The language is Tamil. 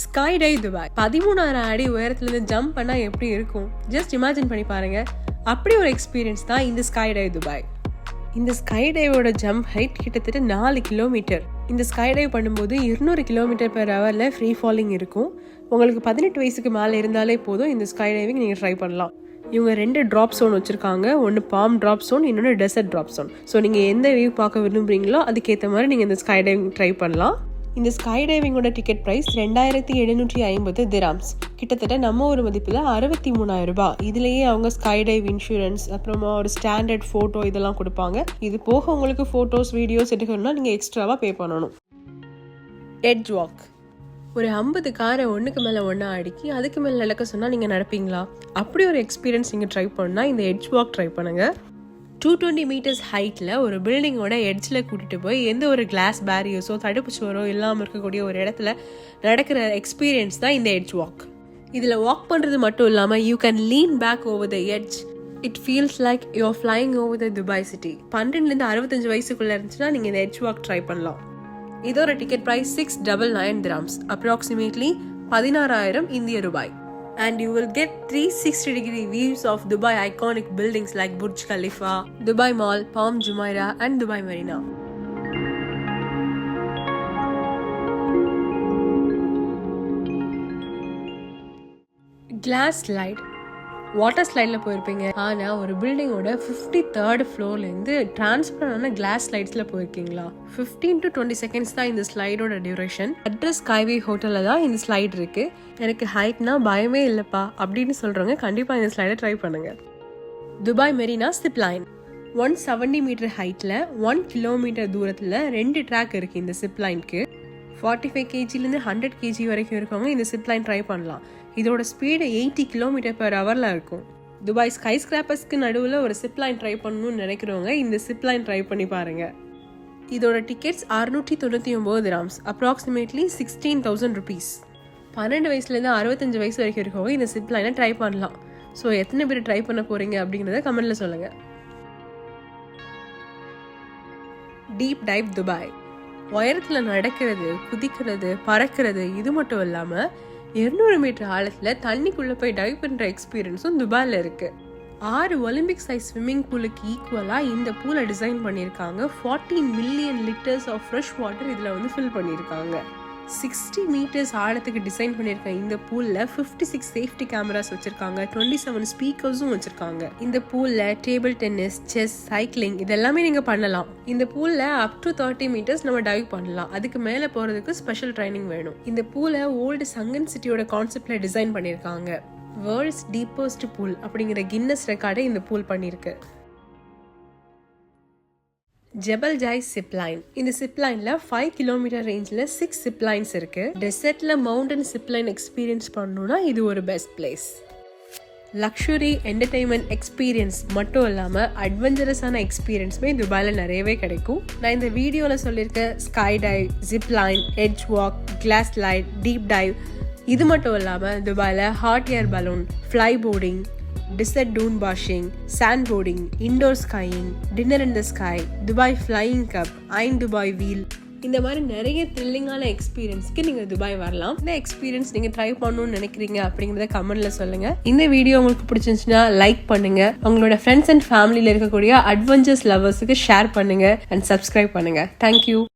ஸ்கை டைவ் துபாய் 13,000 அடி உயரத்துலேருந்து ஜம்ப் பண்ணால் எப்படி இருக்கும் ஜஸ்ட் இமேஜின் பண்ணி பாருங்க. அப்படி ஒரு எக்ஸ்பீரியன்ஸ் தான் இந்த ஸ்கை டைவ் துபாய். இந்த ஸ்கை டைவோட ஜம்ப் ஹைட் கிட்டத்தட்ட 4 கிலோமீட்டர். இந்த ஸ்கை டைவ் பண்ணும்போது 200 km/h ஃப்ரீ ஃபாலிங் இருக்கும். உங்களுக்கு 18 வயசுக்கு மேலே இருந்தாலே போதும் இந்த ஸ்கை டைவிங் நீங்கள் ட்ரை பண்ணலாம். இவங்க 2 ட்ராப் ஜோன் வச்சுருக்காங்க. ஒன்று பாம் ட்ராப் ஜோன், இன்னொன்று டெசர்ட் ட்ராப் ஜோன். ஸோ நீங்கள் எந்த வியூ பார்க்க விரும்புகிறீங்களோ அதுக்கேற்ற மாதிரி நீங்கள் இந்த ஸ்கை டைவிங் ட்ரை பண்ணலாம். இந்த ஸ்கை டைவிங்கோட டிக்கெட் ப்ரைஸ் 2750 திராம்ஸ், கிட்டத்தட்ட நம்ம ஒரு மதிப்பில் 63,000 ரூபாய். இதுலேயே அவங்க ஸ்கை டைவ் இன்சூரன்ஸ், அப்புறமா ஒரு ஸ்டாண்டர்ட் ஃபோட்டோ இதெல்லாம் கொடுப்பாங்க. இது போக உங்களுக்கு ஃபோட்டோஸ் வீடியோஸ் எடுக்கணும்னா நீங்கள் எக்ஸ்ட்ராவாக பே பண்ணணும். Edge walk. ஒரு 50 காரை ஒன்றுக்கு மேலே ஒன்றா அடுக்கி அதுக்கு மேலே நடக்க சொன்னால் நீங்கள் நடப்பீங்களா? அப்படி ஒரு எக்ஸ்பீரியன்ஸ் நீங்கள் ட்ரை பண்ணால் இந்த எட்ஜ் வாக் ட்ரை பண்ணுங்கள். 220 meters ஹைட்டில் ஒரு பில்டிங்கோட எட்ஜில் கூட்டிகிட்டு போய் எந்த ஒரு கிளாஸ் பேரியர்ஸோ தடுப்பு சுவரோ இல்லாமல் இருக்கக்கூடிய ஒரு இடத்துல நடக்கிற எக்ஸ்பீரியன்ஸ் தான் இந்த எட்ஜ் வாக். இதில் வாக் பண்ணுறது மட்டும் இல்லாமல் you can lean back over the edge. It feels like you are flying over the Dubai city. 12லேருந்து 65 வயசுக்குள்ளே இருந்துச்சுன்னா நீங்கள் இந்த எட்ஜ் வாக் ட்ரை பண்ணலாம். இதோட டிக்கெட் ப்ரைஸ் 699 dirhams, approximately 16,000 இந்திய ரூபாய். And you will get 360-degree views of Dubai iconic buildings like Burj Khalifa, Dubai Mall, Palm Jumeirah and Dubai Marina. Glass slide. Water ஸ்லைடில் போயிருப்பீங்க, ஆனால் ஒரு பில்டிங்கோட 53rd ஃப்ளோர்லேருந்து டிரான்ஸ்பரண்டான கிளாஸ் ஸ்லைட்ஸில் போயிருக்கீங்களா? 15 to 20 seconds தான் இந்த ஸ்லைடோட டியூரேஷன். அட்ரஸ் ஸ்கைவே ஹோட்டலில் தான் இந்த ஸ்லைட் இருக்குது. எனக்கு ஹைட்னா பயமே இல்லைப்பா அப்படின்னு சொல்கிறவங்க கண்டிப்பாக இந்த ஸ்லைடை ட்ரை பண்ணுங்கள். Dubai Marina chip line. 170 meter ஹைட்டில் 1 kilometer தூரத்தில் 2 ட்ராக் இருக்குது இந்த சிப் லைனுக்கு. 45 kgலேருந்து 100 kg வரைக்கும் இருக்கவங்க இந்த சிப் லைன் ட்ரை பண்ணலாம். இதோட ஸ்பீடு 80 km/h இருக்கும். துபாய் ஸ்கை ஸ்கிராப்பர்ஸ்க்கு நடுவில் ஒரு சிப் லைன் ட்ரை பண்ணணும்னு நினைக்கிறவங்க இந்த சிப் லைன் ட்ரை பண்ணி பாருங்க. இதோட டிக்கெட்ஸ் 699 dirhams, approximately 16,000 rupees. 12 வயசுலேருந்து 65 வயசு வரைக்கும் இருக்கவங்க இந்த சிப் லைனை ட்ரை பண்ணலாம். ஸோ எத்தனை பேர் ட்ரை பண்ண போறீங்க அப்படிங்கிறத கமெண்ட்ல சொல்லுங்க. Deep dive Dubai. உயரத்தில் நடக்கிறது, குதிக்கிறது, பறக்கிறது, இது மட்டும் இல்லாமல் 200 மீட்டர் ஆழத்தில் தண்ணிக்குள்ளே போய் டைவ் பண்ணுற எக்ஸ்பீரியன்ஸும் துபாயில் இருக்குது. 6 ஒலிம்பிக் சைஸ் ஸ்விம்மிங் பூலுக்கு ஈக்குவலாக இந்த பூலை டிசைன் பண்ணியிருக்காங்க. 14 million liters of fresh water இதில் ஃபில் பண்ணியிருக்காங்க. 60 meters ஆழத்துக்கு டிசைன் பண்ணியிருக்க இந்த பூலில் 56 சேஃப்டி கேமராஸ் வச்சுருக்காங்க. 27 ஸ்பீக்கர்ஸும் வச்சுருக்காங்க. இந்த பூலில் டேபிள் டென்னிஸ், செஸ், சைக்கிளிங் இதெல்லாமே நீங்கள் பண்ணலாம். இந்த பூலில் அப் டு 30 meters நம்ம டைவ் பண்ணலாம். அதுக்கு மேலே போகிறதுக்கு ஸ்பெஷல் ட்ரைனிங் வேணும். இந்த பூலை ஓல்டு சங்கன் சிட்டியோட கான்செப்டில் டிசைன் பண்ணியிருக்காங்க. வேர்ல்ட்ஸ் டீப்பஸ்ட் பூல் அப்படிங்கிற கின்னஸ் ரெக்கார்டை இந்த பூல் பண்ணியிருக்கு. ஜெபல் ஜாய் சிப் லைன். இந்த சிப் லைன்ல 5 kilometer ரேஞ்சில் 6 சிப் லைன்ஸ் இருக்கு. டெசர்ட்ல மவுண்டன் சிப் லைன் எக்ஸ்பீரியன்ஸ் பண்ணணும்னா இது ஒரு best place. Luxury entertainment experience மட்டும் இல்லாமல் அட்வென்ச்சரஸான எக்ஸ்பீரியன்ஸுமே துபாயில் நிறையவே கிடைக்கும். நான் இந்த வீடியோவில் சொல்லியிருக்க sky dive, zip line, edge walk, glass slide, deep dive இது மட்டும் இல்லாமல் துபாயில் hot air balloon, fly boarding, desert dune bashing, sand boarding, indoor skiing, dinner in the sky, Dubai flying cup, Ain Dubai wheel, இந்த மாதிரி நிறைய த்ரில்லிங்கான எக்ஸ்பீரியன்ஸ்க்கு நீங்கள் துபாய் வரலாம். இந்த எக்ஸ்பீரியன்ஸ் நீங்கள் ட்ரை பண்ணணும்னு நினைக்கிறீங்க அப்படிங்கிறத கமெண்ட்ல சொல்லுங்க. இந்த வீடியோ உங்களுக்கு பிடிச்சிருந்துச்சுன்னா லைக் பண்ணுங்க. உங்களோட ஃப்ரெண்ட்ஸ் அண்ட் ஃபேமிலியில் இருக்கக்கூடிய அட்வென்ச்சர்ஸ் லவர்ஸுக்கு ஷேர் பண்ணுங்க அண்ட் சப்ஸ்கிரைப் பண்ணுங்க. தேங்க்யூ.